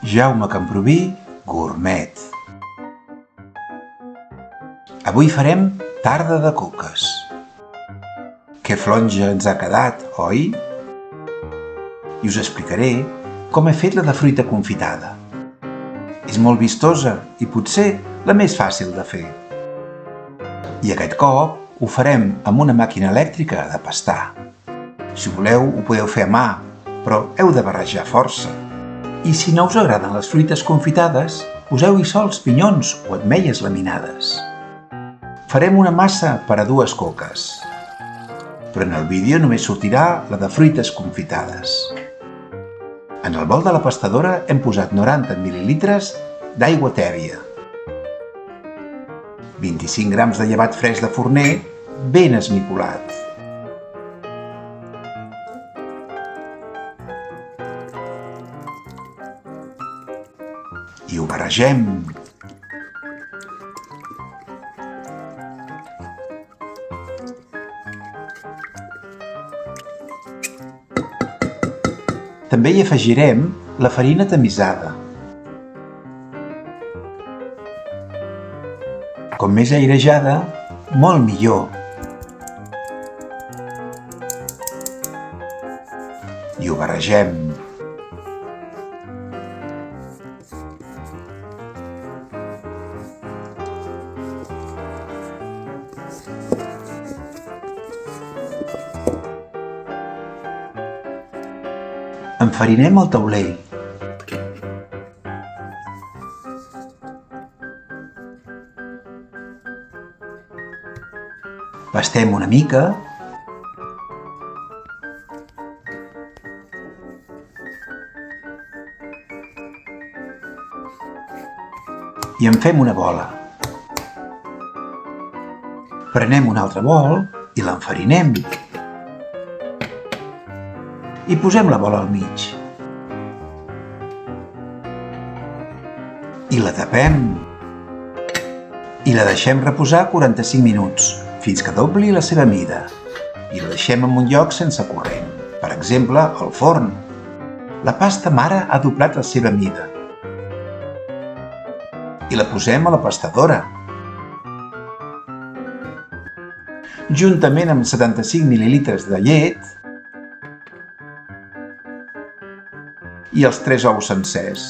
Jaume Camproví, gourmet. Avui farem tarda de coques. Que flonja ens ha quedat, oi? I us explicaré com he fet la de fruita confitada. És molt vistosa i potser la més fàcil de fer. I aquest cop ho farem amb una màquina elèctrica de pastar. Si voleu, ho podeu fer a mà, però heu de barrejar força. I si no us agraden les fruites confitades, poseu-hi sols pinyons o ametlles laminades. Farem una massa per a 2 coques, però en el vídeo només sortirà la de fruites confitades. En el bol de la pastadora hem posat 90 ml d'aigua tèbia, 25 grams de llevat fresc de forner ben esmicolat, i ho barregem. També hi afegirem la farina tamisada. Com més airejada, molt millor. I ho barregem. Enfarinem el taulell. Pastem una mica. I en fem una bola. Prenem un altre bol i l'enfarinem. I posem la bola al mig. I la tapem. I la deixem reposar 45 minuts, fins que dobli la seva mida. I la deixem en un lloc sense corrent, per exemple, al forn. La pasta mare ha doblat la seva mida. I la posem a la pastadora. Juntament amb 75 ml de llet i els 3 ous sencers.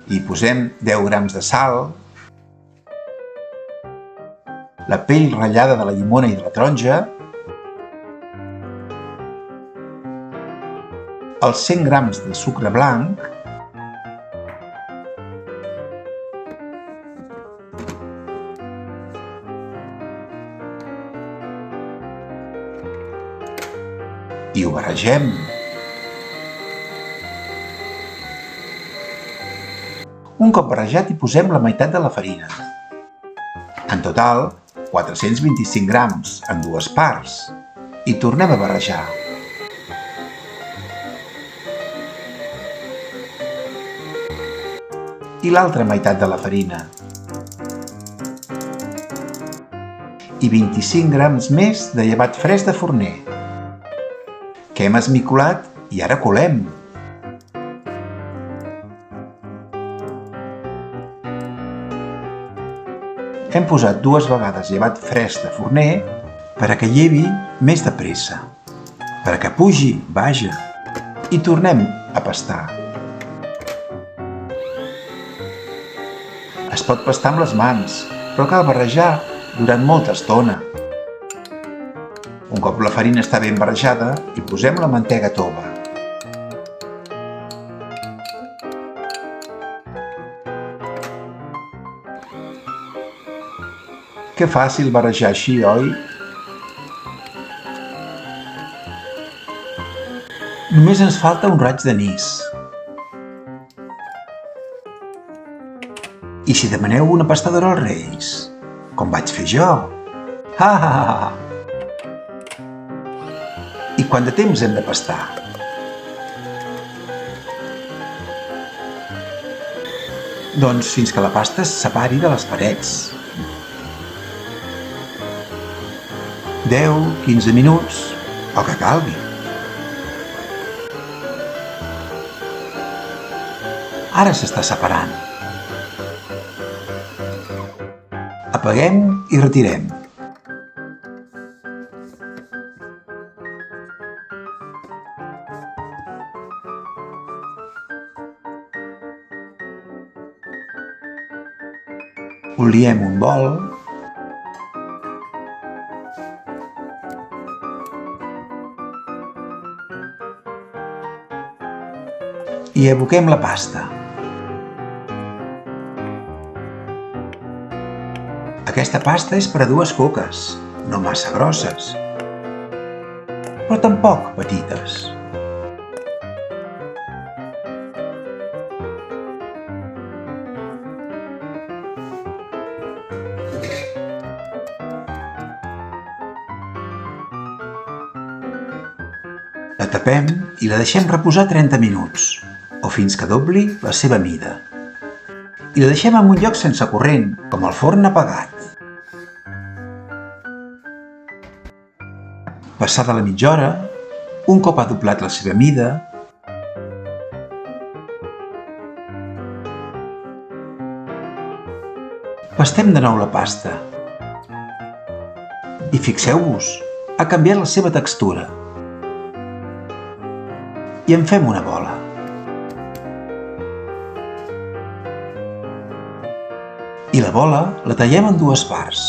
Hi posem 10 grams de sal, la pell ratllada de la llimona i de la taronja, els 100 grams de sucre blanc, i ho barregem. Un cop barrejat hi posem la meitat de la farina. En total, 425 grams en 2 parts. I tornem a barrejar. I l'altra meitat de la farina. I 25 grams més de llevat fresc de forner, que hem esmicolat i ara colem. Hem posat 2 vegades llevat fresc de forner per a que llevi més de pressa, per a que pugi, vaja, i tornem a pastar. Es pot pastar amb les mans, però cal barrejar durant molta estona. Un cop la farina està ben barrejada, hi posem la mantega tova. Que fàcil barrejar així, oi? Només ens falta un raig d'anís. I si demaneu una pastadora als Reis, com vaig fer jo? Ha, ha, ha, ha! I quant de temps hem de pastar? Doncs fins que la pasta es separi de les parets. 10-15 minuts, el que calgui. Ara s'està separant. Apaguem i retirem. Ho liem un bol i aboquem la pasta. Aquesta pasta és per a 2 coques, no massa grosses, però tampoc petites. La tapem i la deixem reposar 30 minuts, o fins que dobli la seva mida. I la deixem en un lloc sense corrent, com el forn apagat. Passada la mitja hora, un cop ha doblat la seva mida, pastem de nou la pasta. I fixeu-vos, ha canviat la seva textura. I en fem una bola. I la bola la tallem en 2 parts,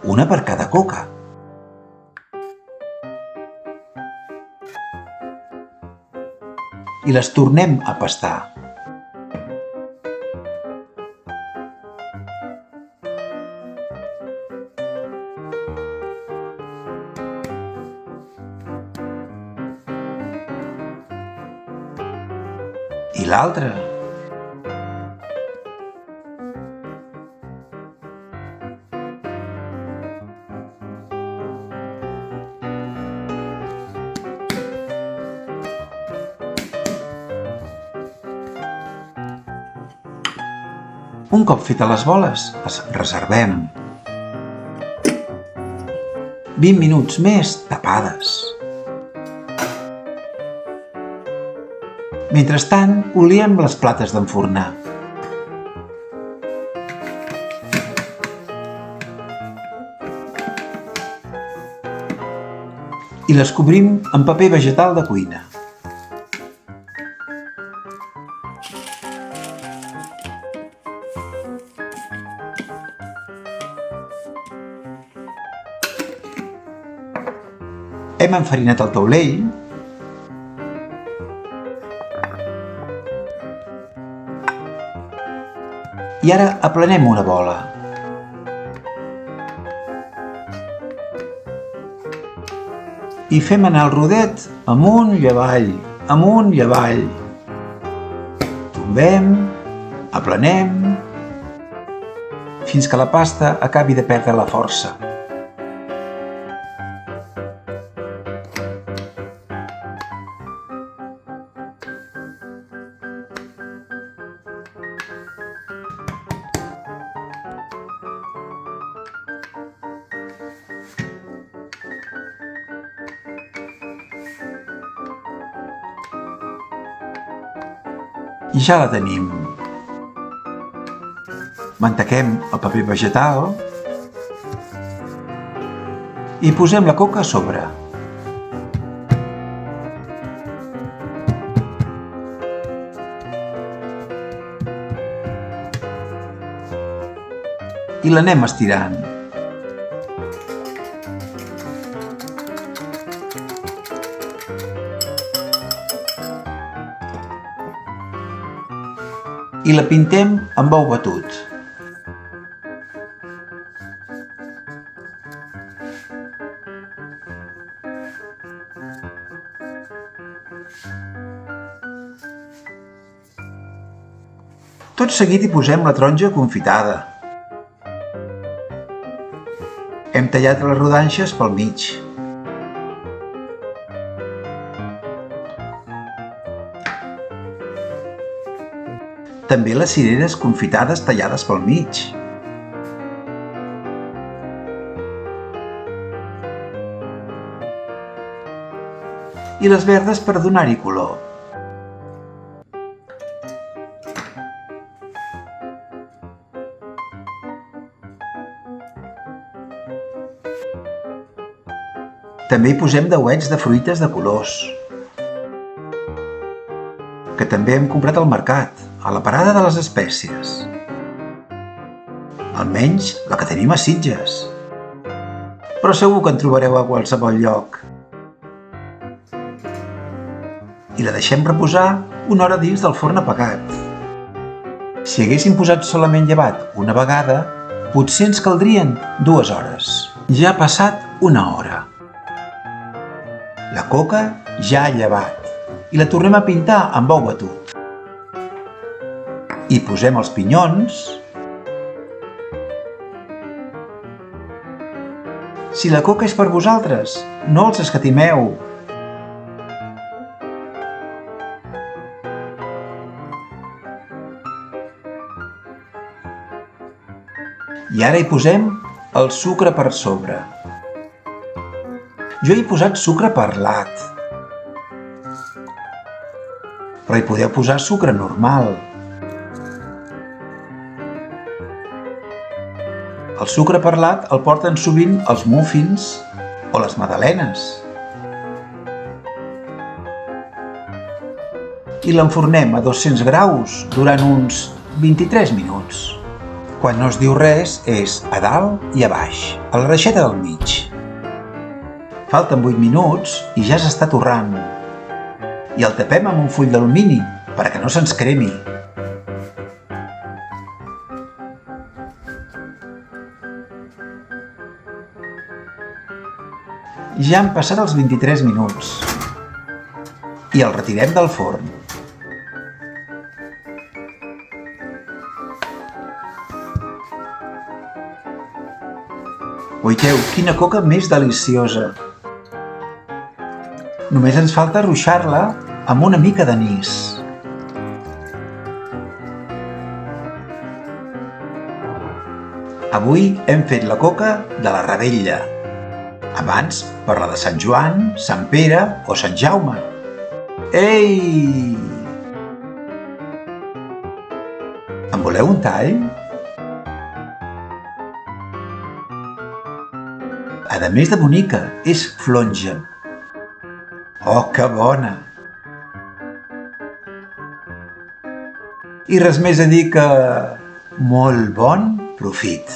una per cada coca. I les tornem a pastar. I l'altra. Un cop fetes les boles, les reservem. 20 minuts més tapades. Mentrestant, oliem les plates d'enfornar. I les cobrim amb paper vegetal de cuina. Hem enfarinat el taulell i ara aplanem una bola. I fem anar el rodet amunt i avall, amunt i avall. Tombem, aplanem, fins que la pasta acabi de perdre la força. I ja la tenim. Mantequem el paper vegetal i posem la coca a sobre. I l'anem estirant. I la pintem amb ou batut. Tot seguit hi posem la taronja confitada. Hem tallat les rodanxes pel mig. També les cireres confitades tallades pel mig. I les verdes per donar-hi color. També hi posem dauets de fruites de colors, que també hem comprat al mercat, a la parada de les espècies. Almenys la que tenim a Sitges. Però segur que en trobareu a qualsevol lloc. I la deixem reposar una hora dins del forn apagat. Si haguéssim posat solament llevat una vegada, potser ens caldrien 2 hores. Ja ha passat 1 hora. La coca ja ha llevat i la tornem a pintar amb ou batut. Hi posem els pinyons. Si la coca és per vosaltres, no els escatimeu. I ara hi posem el sucre per sobre. Jo hi he posat sucre perlat, però hi podeu posar sucre normal. El sucre perlat el porten sovint els muffins o les magdalenes. I l'enfornem a 200 graus durant uns 23 minuts. Quan no es diu res és a dalt i a baix, a la reixeta del mig. Falten 8 minuts i ja s'està torrant. I el tapem amb un full d'alumini perquè no se'ns cremi. Ja han passat els 23 minuts i el retirem del forn. Veieu, quina coca més deliciosa! Només ens falta ruixar-la amb una mica d'anís. Avui hem fet la coca de la Revetlla. Abans per la de Sant Joan, Sant Pere o Sant Jaume. Ei! En voleu un tall? A més de bonica, és flonja. Oh, que bona! I res més a dir que molt bon profit.